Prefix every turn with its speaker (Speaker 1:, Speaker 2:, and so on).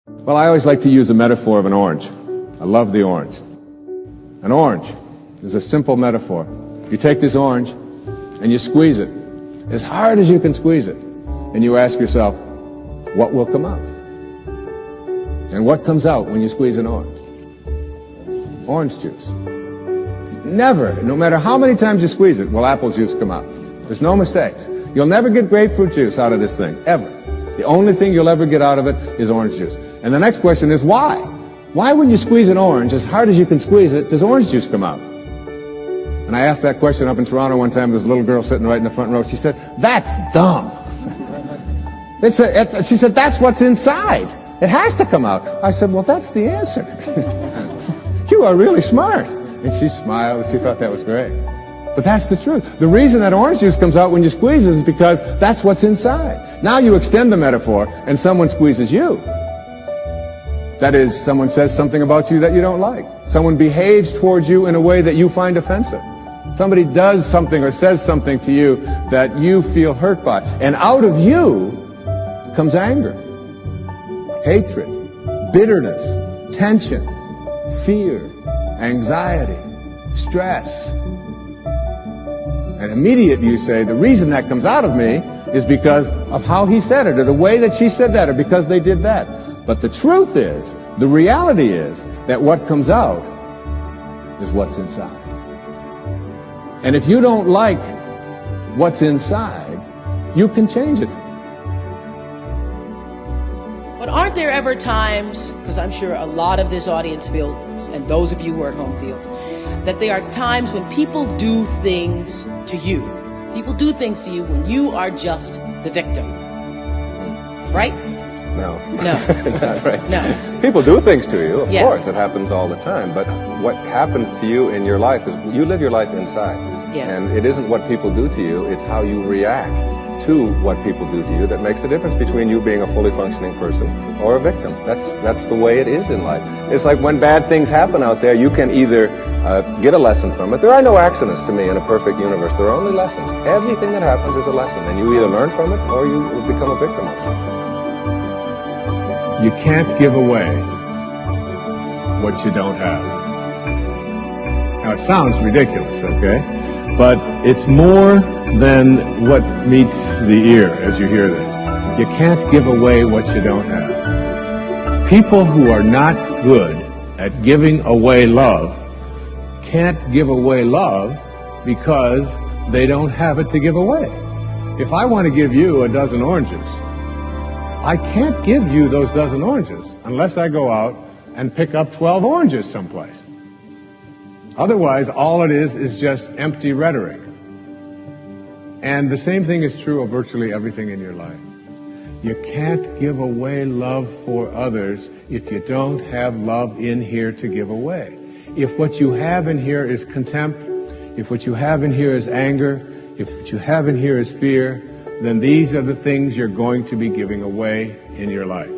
Speaker 1: Well, I always like to use the metaphor of an orange. I love the orange. An orange is a simple metaphor. You take this orange and you squeeze it as hard as you can squeeze it, and you ask yourself, what will come out? And what comes out when you squeeze an orange? Orange juice. Never, no matter how many times you squeeze it, will apple juice come out. There's no mistakes. You'll never get grapefruit juice out of this thing, ever. The only thing you'll ever get out of it is orange juice. And the next question is why? Why when you squeeze an orange, as hard as you can squeeze it, does orange juice come out? And I asked that question up in Toronto one time. There's a little girl sitting right in the front row. She said, that's dumb. She said, that's what's inside. It has to come out. I said, well, that's the answer. You are really smart. And she smiled, and she thought that was great. But that's the truth. The reason that orange juice comes out when you squeeze it is because that's what's inside. Now you extend the metaphor, and someone squeezes you. That is, someone says something about you that you don't like. Someone behaves towards you in a way that you find offensive. Somebody does something or says something to you that you feel hurt by. And out of you comes anger, hatred, bitterness, tension, fear, anxiety, stress. And immediately you say, the reason that comes out of me is because of how he said it, or the way that she said that, or because they did that. But the truth is, the reality is, that what comes out is what's inside. And if you don't like what's inside, you can change it.
Speaker 2: But aren't there ever times, because I'm sure a lot of this audience feels, and those of you who are at home feels, that there are times when people do things to you. People do things to you when you are just the victim. Right?
Speaker 1: No.
Speaker 2: No.
Speaker 1: Not right.
Speaker 2: No.
Speaker 1: People do things to you, of
Speaker 2: Yeah.
Speaker 1: course. It happens all the time. But what happens to you in your life is you live your life inside.
Speaker 2: Yeah.
Speaker 1: And it isn't what people do to you, it's how you react to what people do to you that makes the difference between you being a fully functioning person or a victim. That's the way it is in life. It's like when bad things happen out there, you can either get a lesson from it. There are no accidents to me in a perfect universe. There are only lessons. Everything that happens is a lesson, and you either learn from it or you become a victim of it. You can't give away what you don't have. Now, it sounds ridiculous, okay? But it's more than what meets the ear as you hear this. You can't give away what you don't have. People who are not good at giving away love can't give away love because they don't have it to give away. If I want to give you a dozen oranges, I can't give you those dozen oranges unless I go out and pick up 12 oranges someplace. Otherwise, all it is just empty rhetoric. And the same thing is true of virtually everything in your life. You can't give away love for others if you don't have love in here to give away. If what you have in here is contempt, if what you have in here is anger, if what you have in here is fear, then these are the things you're going to be giving away in your life.